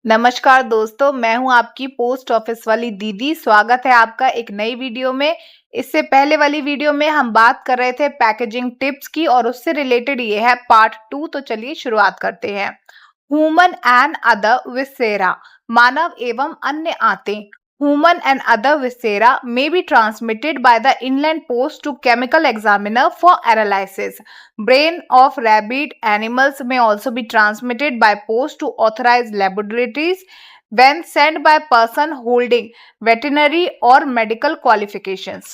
नमस्कार दोस्तों, मैं हूं आपकी पोस्ट ऑफिस वाली दीदी। स्वागत है आपका एक नई वीडियो में। इससे पहले वाली वीडियो में हम बात कर रहे थे पैकेजिंग टिप्स की और उससे रिलेटेड ये है पार्ट 2। तो चलिए शुरुआत करते हैं। ह्यूमन एंड अदर विसेरा, मानव एवं अन्य आंतें। Human and other viscera may be transmitted by the inland post to chemical examiner for analysis. Brain of rabid animals may also be transmitted by post to authorized laboratories when sent by person holding veterinary or medical qualifications.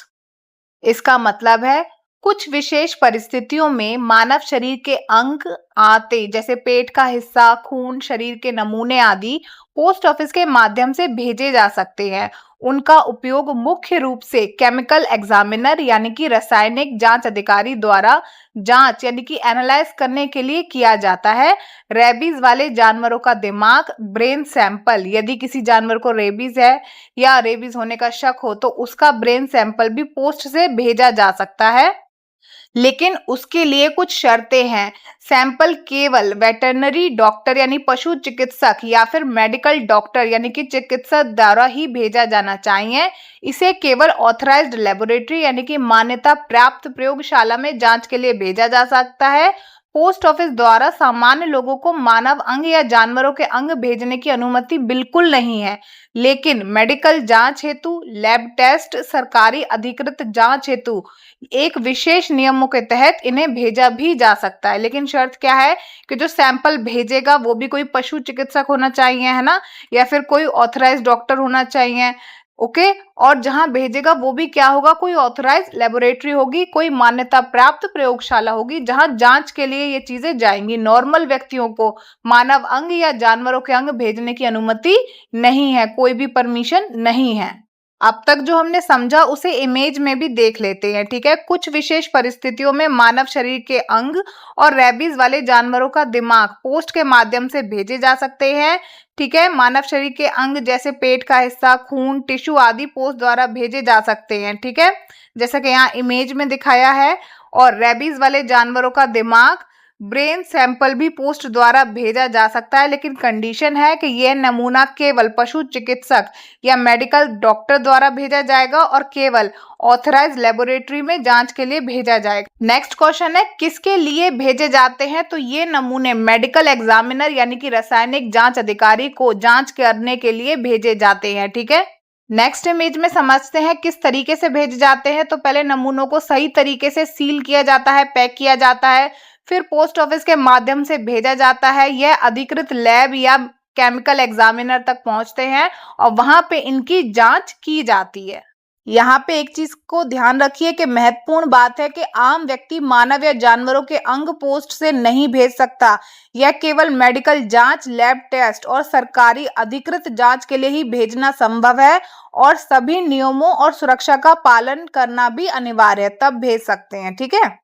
इसका मतलब है कुछ विशेष परिस्थितियों में मानव शरीर के अंग, आंतें जैसे पेट का हिस्सा, खून, शरीर के नमूने आदि पोस्ट ऑफिस के माध्यम से भेजे जा सकते हैं। उनका उपयोग मुख्य रूप से केमिकल एग्जामिनर यानी कि रासायनिक जांच अधिकारी द्वारा जांच यानी कि एनालाइज करने के लिए किया जाता है। रेबीज वाले जानवरों का दिमाग, ब्रेन सैंपल, यदि किसी जानवर को रेबीज है या रेबीज होने का शक हो तो उसका ब्रेन सैंपल भी पोस्ट से भेजा जा सकता है, लेकिन उसके लिए कुछ शर्तें हैं। सैंपल केवल वेटरनरी डॉक्टर यानी पशु चिकित्सक या फिर मेडिकल डॉक्टर यानी कि चिकित्सक द्वारा ही भेजा जाना चाहिए। इसे केवल ऑथराइज्ड लेबोरेटरी यानी कि मान्यता प्राप्त प्रयोगशाला में जांच के लिए भेजा जा सकता है। पोस्ट ऑफिस द्वारा सामान्य लोगों को मानव अंग या जानवरों के अंग भेजने की अनुमति बिल्कुल नहीं है, लेकिन मेडिकल जांच हेतु, लैब टेस्ट, सरकारी अधिकृत जांच हेतु एक विशेष नियमों के तहत इन्हें भेजा भी जा सकता है। लेकिन शर्त क्या है कि जो सैंपल भेजेगा वो भी कोई पशु चिकित्सक होना चाहिए, है ना, या फिर कोई ऑथराइज्ड डॉक्टर होना चाहिए। ओके, और जहां भेजेगा वो भी क्या होगा, कोई ऑथराइज्ड लेबोरेटरी होगी, कोई मान्यता प्राप्त प्रयोगशाला होगी जहां जांच के लिए ये चीजें जाएंगी। नॉर्मल व्यक्तियों को मानव अंग या जानवरों के अंग भेजने की अनुमति नहीं है, कोई भी परमिशन नहीं है। अब तक जो हमने समझा उसे इमेज में भी देख लेते हैं, ठीक है। कुछ विशेष परिस्थितियों में मानव शरीर के अंग और रेबीज वाले जानवरों का दिमाग पोस्ट के माध्यम से भेजे जा सकते हैं, ठीक है। मानव शरीर के अंग जैसे पेट का हिस्सा, खून, टिश्यू आदि पोस्ट द्वारा भेजे जा सकते हैं, ठीक है, जैसा कि यहाँ इमेज में दिखाया है। और रेबीज वाले जानवरों का दिमाग, ब्रेन सैंपल भी पोस्ट द्वारा भेजा जा सकता है, लेकिन कंडीशन है कि यह नमूना केवल पशु चिकित्सक या मेडिकल डॉक्टर द्वारा भेजा जाएगा और केवल ऑथराइज्ड लेबोरेटरी में जांच के लिए भेजा जाएगा। नेक्स्ट क्वेश्चन है किसके लिए भेजे जाते हैं, तो ये नमूने मेडिकल एग्जामिनर यानी कि रासायनिक जांच अधिकारी को जांच करने के लिए भेजे जाते हैं, ठीक है। नेक्स्ट इमेज में समझते हैं किस तरीके से भेजे जाते हैं। तो पहले नमूनों को सही तरीके से सील किया जाता है, पैक किया जाता है, फिर पोस्ट ऑफिस के माध्यम से भेजा जाता है। यह अधिकृत लैब या केमिकल एग्जामिनर तक पहुंचते हैं और वहां पे इनकी जांच की जाती है। यहाँ पे एक चीज को ध्यान रखिए कि महत्वपूर्ण बात है कि आम व्यक्ति मानव या जानवरों के अंग पोस्ट से नहीं भेज सकता। यह केवल मेडिकल जांच, लैब टेस्ट और सरकारी अधिकृत जांच के लिए ही भेजना संभव है और सभी नियमों और सुरक्षा का पालन करना भी अनिवार्य है, तब भेज सकते हैं, ठीक है।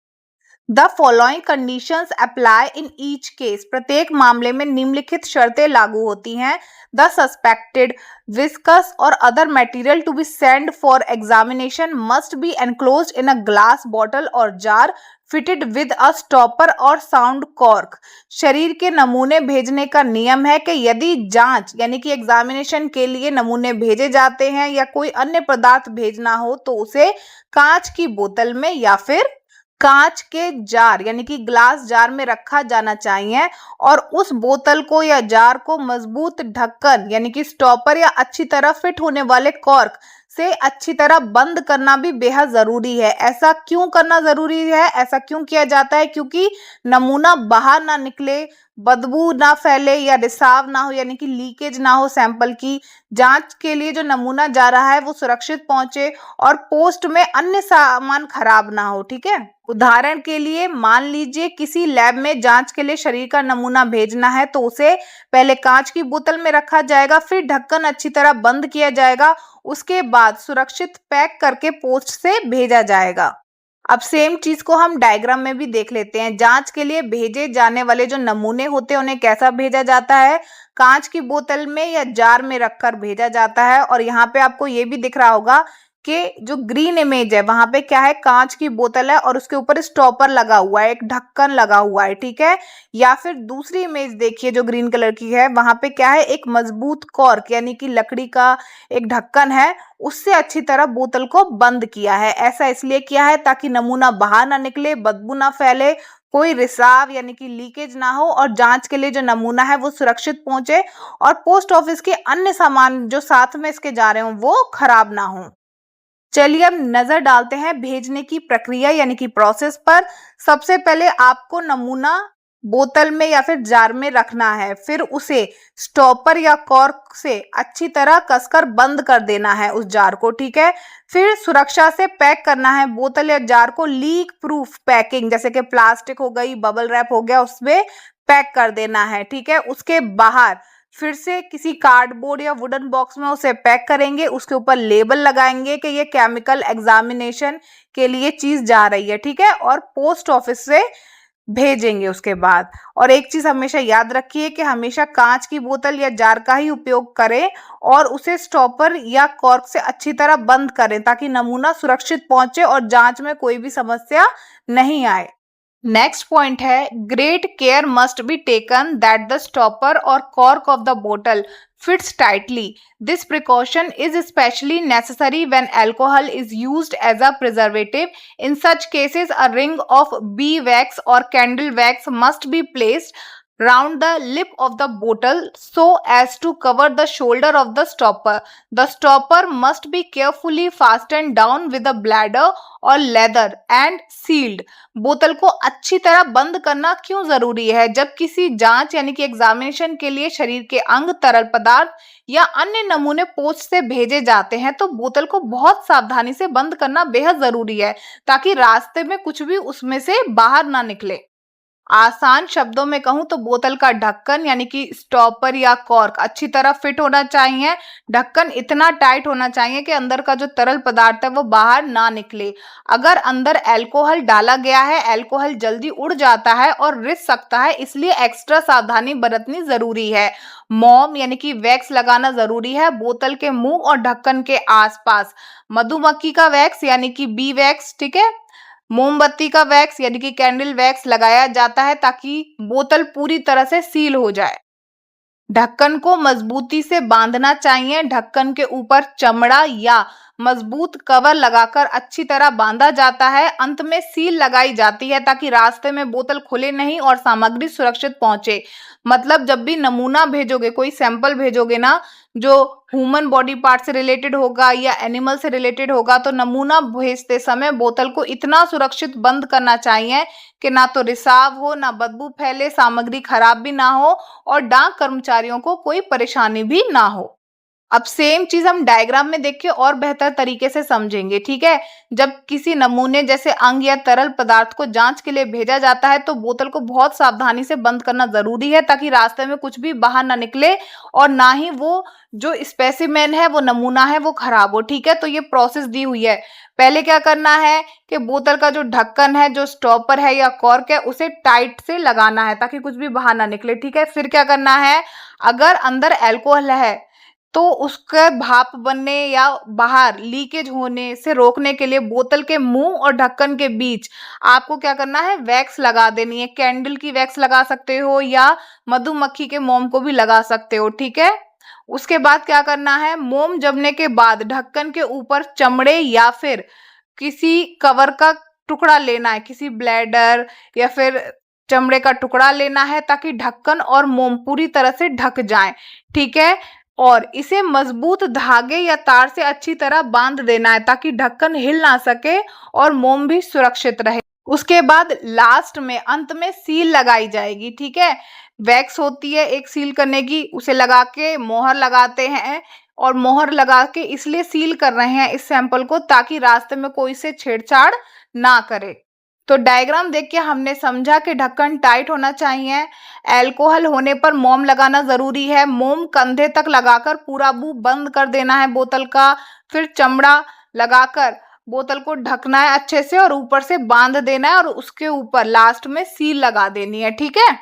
The following conditions apply in each case, प्रत्येक मामले में निम्नलिखित शर्तें लागू होती हैं। द सस्पेक्टेड विस्कस और other material to be send for examination must be enclosed in a glass bottle और jar fitted with a stopper और साउंड कॉर्क। शरीर के नमूने भेजने का नियम है कि यदि जांच यानी कि एग्जामिनेशन के लिए नमूने भेजे जाते हैं या कोई अन्य पदार्थ भेजना हो तो उसे कांच की बोतल में या फिर कांच के जार यानी कि ग्लास जार में रखा जाना चाहिए और उस बोतल को या जार को मजबूत ढक्कन यानी कि स्टॉपर या अच्छी तरह फिट होने वाले कॉर्क से अच्छी तरह बंद करना भी बेहद जरूरी है। ऐसा क्यों करना जरूरी है, ऐसा क्यों किया जाता है, क्योंकि नमूना बाहर ना निकले, बदबू ना फैले या रिसाव ना हो यानी कि लीकेज ना हो सैंपल की। जांच के लिए जो नमूना जा रहा है वो सुरक्षित पहुंचे और पोस्ट में अन्य सामान खराब ना हो, ठीक है। उदाहरण के लिए मान लीजिए किसी लैब में जांच के लिए शरीर का नमूना भेजना है तो उसे पहले कांच की बोतल में रखा जाएगा, फिर ढक्कन अच्छी तरह बंद किया जाएगा, उसके बाद सुरक्षित पैक करके पोस्ट से भेजा जाएगा। अब सेम चीज को हम डायग्राम में भी देख लेते हैं। जांच के लिए भेजे जाने वाले जो नमूने होते हैं उन्हें कैसा भेजा जाता है, कांच की बोतल में या जार में रखकर भेजा जाता है। और यहाँ पे आपको ये भी दिख रहा होगा के जो ग्रीन इमेज है वहां पे क्या है, कांच की बोतल है और उसके ऊपर स्टॉपर लगा हुआ है, एक ढक्कन लगा हुआ है, ठीक है। या फिर दूसरी इमेज देखिए जो ग्रीन कलर की है, वहां पे क्या है, एक मजबूत कॉर्क यानी कि लकड़ी का एक ढक्कन है, उससे अच्छी तरह बोतल को बंद किया है। ऐसा इसलिए किया है ताकि नमूना बाहर ना निकले, बदबू ना फैले, कोई रिसाव यानी कि लीकेज ना हो और जांच के लिए जो नमूना है वो सुरक्षित पहुंचे और पोस्ट ऑफिस के अन्य सामान जो साथ में इसके जा रहे हो वो खराब ना हो। चलिए अब नजर डालते हैं भेजने की प्रक्रिया यानी कि प्रोसेस पर। सबसे पहले आपको नमूना बोतल में या फिर जार में रखना है, फिर उसे स्टॉपर या कॉर्क से अच्छी तरह कसकर बंद कर देना है उस जार को, ठीक है। फिर सुरक्षा से पैक करना है बोतल या जार को, लीक प्रूफ पैकिंग जैसे कि प्लास्टिक हो गई, बबल रैप हो गया, उसमें पैक कर देना है, ठीक है। उसके बाहर फिर से किसी कार्डबोर्ड या वुडन बॉक्स में उसे पैक करेंगे, उसके ऊपर लेबल लगाएंगे कि ये केमिकल एग्जामिनेशन के लिए चीज जा रही है, ठीक है, और पोस्ट ऑफिस से भेजेंगे उसके बाद। और एक चीज हमेशा याद रखिए कि हमेशा कांच की बोतल या जार का ही उपयोग करें और उसे स्टॉपर या कॉर्क से अच्छी तरह बंद करें ताकि नमूना सुरक्षित पहुंचे और जांच में कोई भी समस्या नहीं आए। नेक्स्ट पॉइंट है, great care must be taken that the stopper और कॉर्क ऑफ द बोतल fits tightly. This precaution is especially necessary when alcohol is used as a preservative. In such cases, a ring of beeswax or candle wax must be placed round the lip of the bottle so as to cover the shoulder of the stopper. The stopper must be carefully fastened down with a bladder और leather and sealed. बोतल को अच्छी तरह बंद करना क्यों जरूरी है? जब किसी जांच यानी कि एग्जामिनेशन के लिए शरीर के अंग, तरल पदार्थ या अन्य नमूने पोस्ट से भेजे जाते हैं तो बोतल को बहुत सावधानी से बंद करना बेहद जरूरी है ताकि रास्ते में कुछ भी उसमें से बाहर ना निकले। आसान शब्दों में कहूं तो बोतल का ढक्कन यानी कि स्टॉपर या कॉर्क अच्छी तरह फिट होना चाहिए। ढक्कन इतना टाइट होना चाहिए कि अंदर का जो तरल पदार्थ है वो बाहर ना निकले। अगर अंदर अल्कोहल डाला गया है, अल्कोहल जल्दी उड़ जाता है और रिस सकता है, इसलिए एक्स्ट्रा सावधानी बरतनी जरूरी है। मोम यानी कि वैक्स लगाना जरूरी है बोतल के मुंह और ढक्कन के आसपास। मधुमक्खी का वैक्स यानी कि बी वैक्स, ठीक है, मोमबत्ती का वैक्स यानी कि कैंडल वैक्स लगाया जाता है ताकि बोतल पूरी तरह से सील हो जाए। ढक्कन को मजबूती से बांधना चाहिए। ढक्कन के ऊपर चमड़ा या मजबूत कवर लगाकर अच्छी तरह बांधा जाता है। अंत में सील लगाई जाती है ताकि रास्ते में बोतल खुले नहीं और सामग्री सुरक्षित पहुंचे। मतलब जब भी नमूना भेजोगे, कोई सैंपल भेजोगे ना जो ह्यूमन बॉडी पार्ट से रिलेटेड होगा या एनिमल से रिलेटेड होगा, तो नमूना भेजते समय बोतल को इतना सुरक्षित बंद करना चाहिए कि ना तो रिसाव हो, ना बदबू फैले, सामग्री खराब भी ना हो और डाक कर्मचारियों को कोई परेशानी भी ना हो। अब सेम चीज हम डायग्राम में देख के और बेहतर तरीके से समझेंगे, ठीक है। जब किसी नमूने जैसे अंग या तरल पदार्थ को जांच के लिए भेजा जाता है तो बोतल को बहुत सावधानी से बंद करना जरूरी है ताकि रास्ते में कुछ भी बाहर ना निकले और ना ही वो जो स्पेसिमेन है, वो नमूना है, वो खराब हो, ठीक है। तो ये प्रोसेस दी हुई है। पहले क्या करना है कि बोतल का जो ढक्कन है, जो स्टॉपर है या कॉर्क है, उसे टाइट से लगाना है ताकि कुछ भी बाहर ना निकले, ठीक है। फिर क्या करना है, अगर अंदर अल्कोहल है तो उसके भाप बनने या बाहर लीकेज होने से रोकने के लिए बोतल के मुंह और ढक्कन के बीच आपको क्या करना है, वैक्स लगा देनी है। कैंडल की वैक्स लगा सकते हो या मधुमक्खी के मोम को भी लगा सकते हो, ठीक है। उसके बाद क्या करना है, मोम जमने के बाद ढक्कन के ऊपर चमड़े या फिर किसी कवर का टुकड़ा लेना है, किसी ब्लैडर या फिर चमड़े का टुकड़ा लेना है ताकि ढक्कन और मोम पूरी तरह से ढक जाएं, ठीक है। और इसे मजबूत धागे या तार से अच्छी तरह बांध देना है ताकि ढक्कन हिल ना सके और मोम भी सुरक्षित रहे। उसके बाद लास्ट में अंत में सील लगाई जाएगी, ठीक है। वैक्स होती है एक सील करने की, उसे लगा के मोहर लगाते हैं और मोहर लगा के इसलिए सील कर रहे हैं इस सैंपल को ताकि रास्ते में कोई से छेड़छाड़ ना करे। तो डायग्राम देख के हमने समझा कि ढक्कन टाइट होना चाहिए, अल्कोहल होने पर मोम लगाना जरूरी है, मोम कंधे तक लगाकर पूरा मुंह बंद कर देना है बोतल का, फिर चमड़ा लगाकर बोतल को ढकना है अच्छे से और ऊपर से बांध देना है और उसके ऊपर लास्ट में सील लगा देनी है, ठीक है।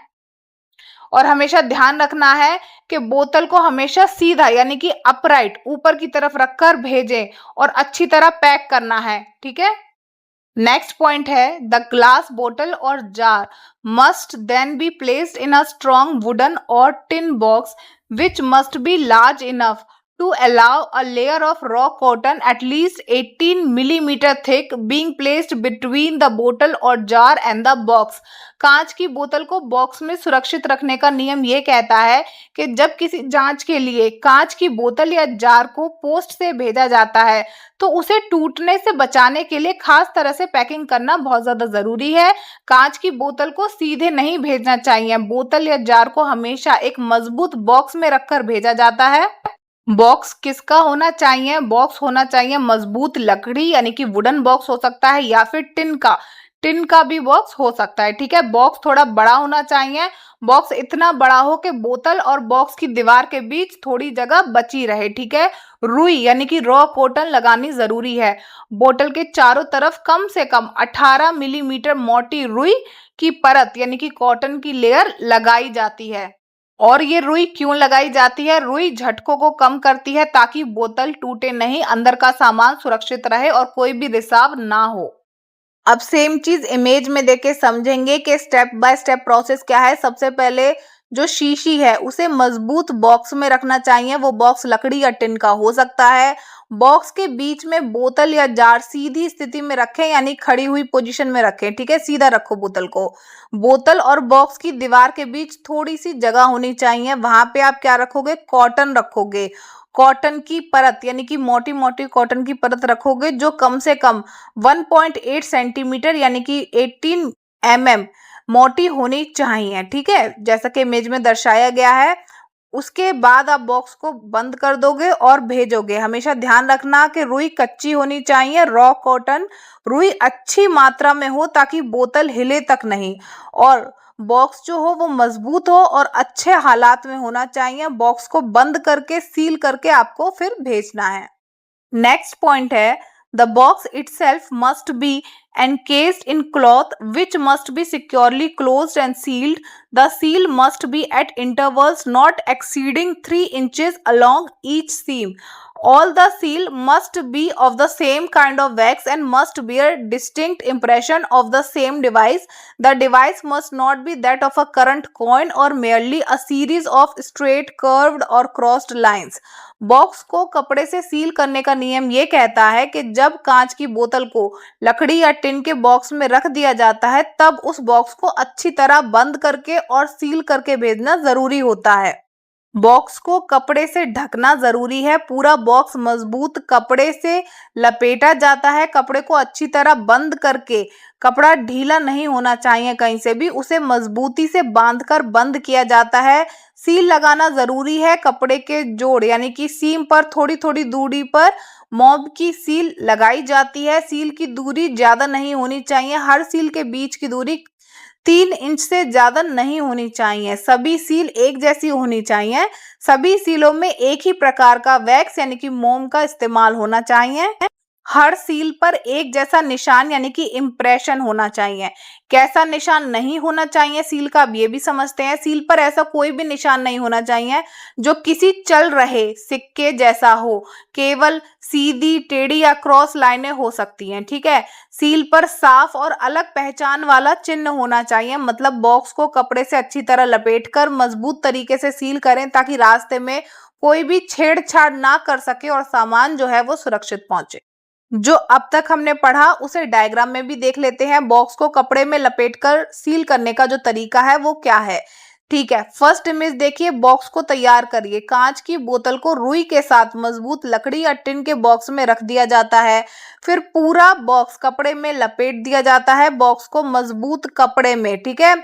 और हमेशा ध्यान रखना है कि बोतल को हमेशा सीधा यानी कि अपराइट ऊपर की तरफ रखकर भेजें और अच्छी तरह पैक करना है, ठीक है। नेक्स्ट पॉइंट है द ग्लास बोतल और jar must then be placed in a strong wooden और tin box which must be large enough to allow a layer of raw cotton at least 18 millimeter thick being placed between the bottle or jar and the box। कांच की बोतल को box में सुरक्षित रखने का नियम ये कहता है कि जब किसी जांच के लिए कांच की बोतल या जार को पोस्ट से भेजा जाता है तो उसे टूटने से बचाने के लिए खास तरह से पैकिंग करना बहुत ज्यादा जरूरी है। कांच की बोतल को सीधे नहीं भेजना चाहिए। बोतल या जार को हमेशा एक मजबूत बॉक्स में रखकर भेजा जाता है। बॉक्स किसका होना चाहिए? बॉक्स होना चाहिए मजबूत लकड़ी यानी कि वुडन बॉक्स हो सकता है या फिर टिन का भी बॉक्स हो सकता है, ठीक है। बॉक्स थोड़ा बड़ा होना चाहिए। बॉक्स इतना बड़ा हो कि बोतल और बॉक्स की दीवार के बीच थोड़ी जगह बची रहे, ठीक है। रुई यानी कि रॉ कॉटन लगानी जरूरी है। बोतल के चारों तरफ कम से कम 18 मिलीमीटर मोटी रुई की परत यानी कि कॉटन की लेयर लगाई जाती है। और ये रुई क्यों लगाई जाती है? रुई झटकों को कम करती है ताकि बोतल टूटे नहीं, अंदर का सामान सुरक्षित रहे और कोई भी रिसाव ना हो। अब सेम चीज इमेज में देख के समझेंगे कि स्टेप बाय स्टेप प्रोसेस क्या है। सबसे पहले जो शीशी है उसे मजबूत बॉक्स में रखना चाहिए। वो बॉक्स लकड़ी या टिन का हो सकता है। बॉक्स के बीच में बोतल या जार सीधी स्थिति में रखें यानी खड़ी हुई पोजीशन में रखें, ठीक है। सीधा रखो बोतल को। बोतल और बॉक्स की दीवार के बीच थोड़ी सी जगह होनी चाहिए। वहां पे आप क्या रखोगे? कॉटन रखोगे। कॉटन की परत यानी कि मोटी मोटी कॉटन की परत रखोगे जो कम से कम 1.8 सेंटीमीटर यानी कि 18 mm मोटी होनी चाहिए, ठीक है, जैसा कि इमेज में दर्शाया गया है। उसके बाद आप बॉक्स को बंद कर दोगे और भेजोगे। हमेशा ध्यान रखना कि रुई कच्ची होनी चाहिए। रॉ कॉटन रुई अच्छी मात्रा में हो ताकि बोतल हिले तक नहीं, और बॉक्स जो हो वो मजबूत हो और अच्छे हालात में होना चाहिए। बॉक्स को बंद करके सील करके आपको फिर भेजना है। नेक्स्ट पॉइंट है the box itself must be encased in cloth which must be securely closed and sealed. The seal must be at intervals not exceeding 3 inches along each seam. All the seal must be of the same kind of wax and must bear distinct impression of the same device. The device must not be that of a current coin or merely a series of straight, curved or crossed lines. Box को कपड़े से seal करने का नियम ये कहता है कि जब कांच की बोतल को लकड़ी या टिन के बॉक्स में रख दिया जाता है तब उस बॉक्स को अच्छी तरह बंद करके और सील करके भेजना जरूरी होता है। बॉक्स को कपड़े से ढकना जरूरी है। पूरा बॉक्स मजबूत कपड़े से लपेटा जाता है। कपड़े को अच्छी तरह बंद करके, कपड़ा ढीला नहीं होना चाहिए कहीं से भी, उसे मजबूती से बांधकर बंद किया जाता है। सील लगाना जरूरी है। कपड़े के जोड़ यानी कि सीम पर थोड़ी थोड़ी दूरी पर मॉब की सील लगाई जाती है। सील की दूरी ज्यादा नहीं होनी चाहिए। हर सील के बीच की दूरी 3 इंच से ज्यादा नहीं होनी चाहिए। सभी सील एक जैसी होनी चाहिए। सभी सीलों में एक ही प्रकार का वैक्स यानी कि मोम का इस्तेमाल होना चाहिए। हर सील पर एक जैसा निशान यानी कि इम्प्रेशन होना चाहिए। कैसा निशान नहीं होना चाहिए सील का, अब ये भी समझते हैं। सील पर ऐसा कोई भी निशान नहीं होना चाहिए जो किसी चल रहे सिक्के जैसा हो। केवल सीधी, टेढ़ी या क्रॉस लाइनें हो सकती हैं, ठीक है। सील पर साफ और अलग पहचान वाला चिन्ह होना चाहिए। मतलब बॉक्स को कपड़े से अच्छी तरह लपेटकर मजबूत तरीके से सील करें ताकि रास्ते में कोई भी छेड़छाड़ ना कर सके और सामान जो है वो सुरक्षित पहुंचे। जो अब तक हमने पढ़ा उसे डायग्राम में भी देख लेते हैं। बॉक्स को कपड़े में लपेटकर सील करने का जो तरीका है वो क्या है, ठीक है। फर्स्ट इमेज देखिए। बॉक्स को तैयार करिए। कांच की बोतल को रुई के साथ मजबूत लकड़ी या टिन के बॉक्स में रख दिया जाता है। फिर पूरा बॉक्स कपड़े में लपेट दिया जाता है। बॉक्स को मजबूत कपड़े में, ठीक है,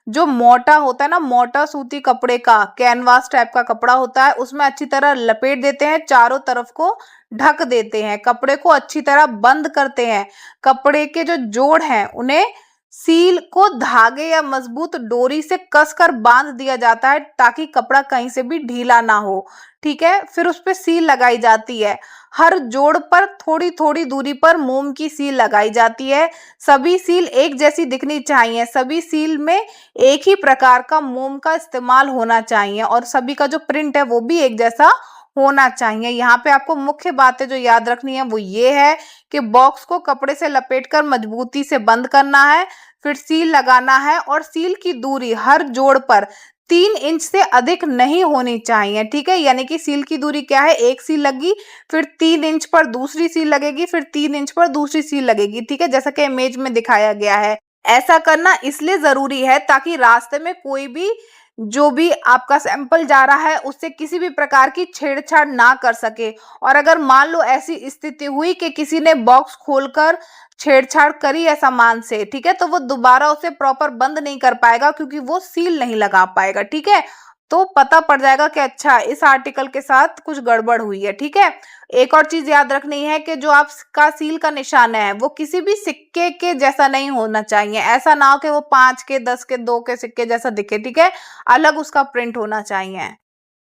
जो मोटा होता है ना, मोटा सूती कपड़े का, कैनवास टाइप का कपड़ा होता है, उसमें अच्छी तरह लपेट देते हैं। चारों तरफ को ढक देते हैं। कपड़े को अच्छी तरह बंद करते हैं। कपड़े के जो जोड़ हैं उन्हें सील को धागे या मजबूत डोरी से कसकर बांध दिया जाता है ताकि कपड़ा कहीं से भी ढीला ना हो। ठीक है, फिर उस पे सील लगाई जाती है। हर जोड़ पर थोड़ी थोड़ी दूरी पर मोम की सील लगाई जाती है। सभी सील एक जैसी दिखनी चाहिए। सभी सील में एक ही प्रकार का मोम का इस्तेमाल होना चाहिए और सभी का जो प्रिंट है वो भी एक जैसा होना चाहिए। यहाँ पे आपको मुख्य बातें जो याद रखनी है वो ये है कि बॉक्स को कपड़े से लपेटकर मजबूती से बंद करना है, फिर सील लगाना है और सील की दूरी हर जोड़ पर 3 इंच से अधिक नहीं होनी चाहिए। ठीक है, यानी कि सील की दूरी क्या है, एक सील लगी, फिर 3 इंच पर दूसरी सील लगेगी, फिर 3 इंच पर दूसरी सील लगेगी। ठीक है, जैसा कि इमेज में दिखाया गया है। ऐसा करना इसलिए जरूरी है ताकि रास्ते में कोई भी जो भी आपका सैंपल जा रहा है उससे किसी भी प्रकार की छेड़छाड़ ना कर सके। और अगर मान लो ऐसी स्थिति हुई कि किसी ने बॉक्स खोलकर छेड़छाड़ करी है सामान से, ठीक है, तो वो दोबारा उसे प्रॉपर बंद नहीं कर पाएगा क्योंकि वो सील नहीं लगा पाएगा। ठीक है, तो पता पड़ जाएगा कि अच्छा इस आर्टिकल के साथ कुछ गड़बड़ हुई है। ठीक है, एक और चीज याद रखनी है कि जो आपका सील का निशान है वो किसी भी सिक्के के जैसा नहीं होना चाहिए। ऐसा ना हो कि वो 5 के, 10 के, 2 के सिक्के जैसा दिखे। ठीक है, अलग उसका प्रिंट होना चाहिए।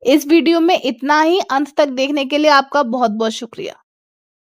इस वीडियो में इतना ही। अंत तक देखने के लिए आपका बहुत बहुत शुक्रिया।